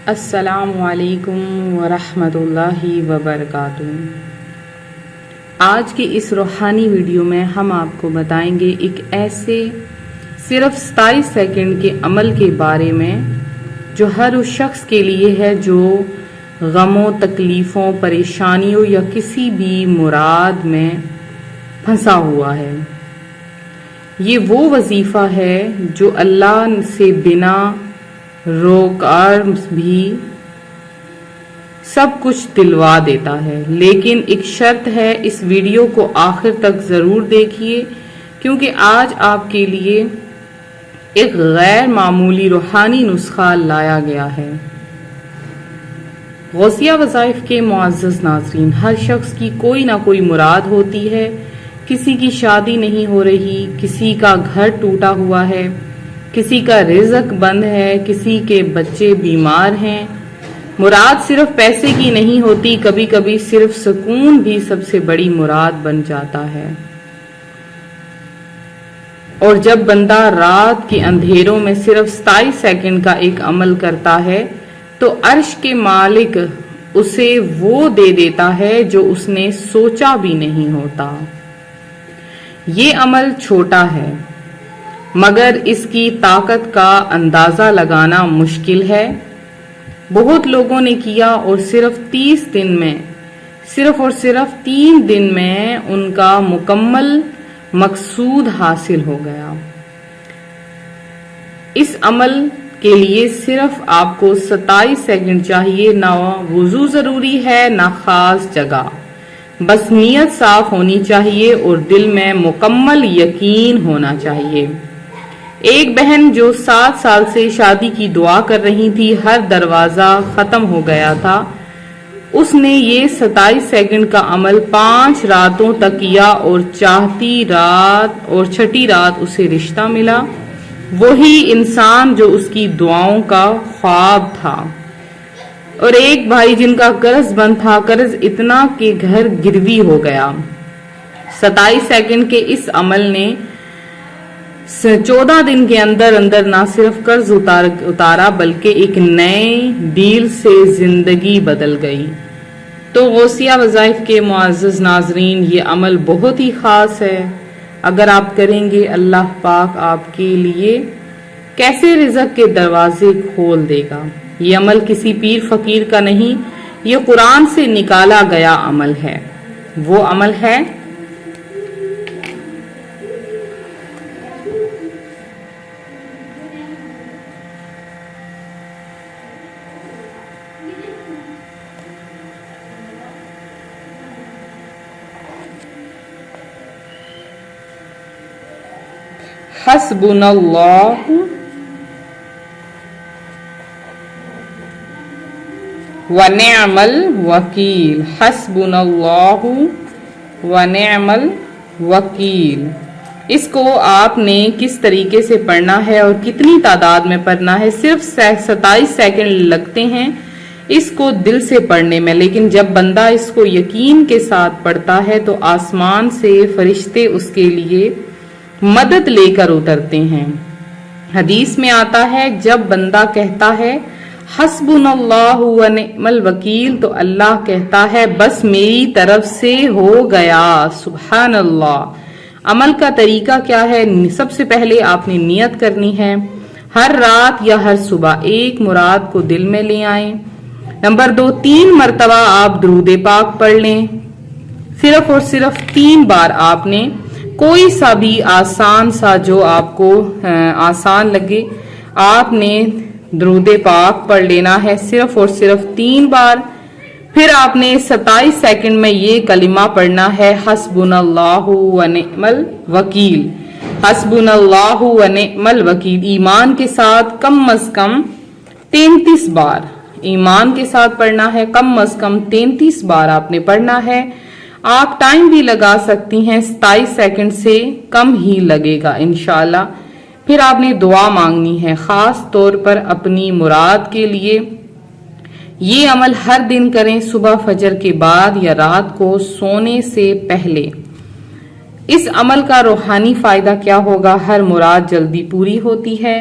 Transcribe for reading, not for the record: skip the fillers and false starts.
السلام علیکم ورحمۃ اللہ وبرکاتہ۔ آج کے اس روحانی ویڈیو میں ہم آپ کو بتائیں گے ایک ایسے صرف 27 سیکنڈ کے عمل کے بارے میں جو ہر اس شخص کے لیے ہے جو غموں، تکلیفوں، پریشانیوں یا کسی بھی مراد میں پھنسا ہوا ہے۔ یہ وہ وظیفہ ہے جو اللہ سے بنا روکار بھی سب کچھ دلوا دیتا ہے، لیکن ایک شرط ہے، اس ویڈیو کو آخر تک ضرور دیکھیے کیونکہ آج آپ کے لیے ایک غیر معمولی روحانی نسخہ لایا گیا ہے۔ غوثیہ وظائف کے معزز ناظرین، ہر شخص کی کوئی نہ کوئی مراد ہوتی ہے۔ کسی کی شادی نہیں ہو رہی، کسی کا گھر ٹوٹا ہوا ہے، کسی کا رزق بند ہے، کسی کے بچے بیمار ہیں۔ مراد صرف پیسے کی نہیں ہوتی، کبھی کبھی صرف سکون بھی سب سے بڑی مراد بن جاتا ہے۔ اور جب بندہ رات کے اندھیروں میں صرف 27 سیکنڈ کا ایک عمل کرتا ہے تو عرش کے مالک اسے وہ دے دیتا ہے جو اس نے سوچا بھی نہیں ہوتا۔ یہ عمل چھوٹا ہے مگر اس کی طاقت کا اندازہ لگانا مشکل ہے۔ بہت لوگوں نے کیا اور صرف 30 دن میں، صرف اور صرف 3 دن میں ان کا مکمل مقصود حاصل ہو گیا۔ اس عمل کے لیے صرف آپ کو 27 سیکنڈ چاہیے، نہ وضو ضروری ہے نہ خاص جگہ، بس نیت صاف ہونی چاہیے اور دل میں مکمل یقین ہونا چاہیے۔ ایک بہن جو 7 سال سے شادی کی دعا کر رہی تھی، ہر دروازہ ختم ہو گیا تھا، اس نے یہ 27 سیکنڈ کا عمل 5 راتوں تک کیا اور چھٹی رات اسے رشتہ ملا، وہی انسان جو اس کی دعاؤں کا خواب تھا۔ اور ایک بھائی جن کا قرض بند تھا، قرض اتنا کہ گھر گروی ہو گیا۔ 27 سیکنڈ کے اس عمل نے 14 دن کے اندر نہ صرف قرض اتارا بلکہ ایک نئے ڈیل سے زندگی بدل گئی۔ تو غوثیہ وظائف کے معزز ناظرین، یہ عمل بہت ہی خاص ہے۔ اگر آپ کریں گے، اللہ پاک آپ کے لیے کیسے رزق کے دروازے کھول دے گا۔ یہ عمل کسی پیر فقیر کا نہیں، یہ قرآن سے نکالا گیا عمل ہے۔ وہ عمل ہے حسبنا اللہ ونعم الوکیل، حسبنا اللہ ونعم الوکیل۔ اس کو آپ نے کس طریقے سے پڑھنا ہے اور کتنی تعداد میں پڑھنا ہے؟ صرف 27 سیکنڈ لگتے ہیں اس کو دل سے پڑھنے میں، لیکن جب بندہ اس کو یقین کے ساتھ پڑھتا ہے تو آسمان سے فرشتے اس کے لیے مدد لے کر اترتے ہیں۔ حدیث میں آتا ہے، جب بندہ کہتا ہے حسبنا اللہ ونعم الوکیل تو اللہ کہتا ہے بس میری طرف سے ہو گیا۔ سبحان اللہ۔ عمل کا طریقہ کیا ہے؟ سب سے پہلے آپ نے نیت کرنی ہے۔ ہر رات یا ہر صبح ایک مراد کو دل میں لے آئیں۔ نمبر 2، 3 مرتبہ آپ درود پاک پڑھ لیں۔ صرف اور صرف 3 بار آپ نے کوئی سا بھی آسان سا جو آپ کو آسان لگے، آپ نے درود پاک پڑھ لینا ہے صرف اور صرف 3 بار۔ پھر آپ نے 27 سیکنڈ میں یہ کلمہ پڑھنا ہے، حسبنا اللہ ونعم الوکیل، حسبنا اللہ ونعم الوکیل، ایمان کے ساتھ کم از کم 33 بار، ایمان کے ساتھ پڑھنا ہے، کم از کم 33 بار آپ نے پڑھنا ہے۔ آپ ٹائم بھی لگا سکتی ہیں، 27 سیکنڈ سے کم ہی لگے گا انشاءاللہ۔ پھر آپ نے دعا مانگنی ہے خاص طور پر اپنی مراد کے لیے۔ یہ عمل ہر دن کریں، صبح فجر کے بعد یا رات کو سونے سے پہلے۔ اس عمل کا روحانی فائدہ کیا ہوگا؟ ہر مراد جلدی پوری ہوتی ہے،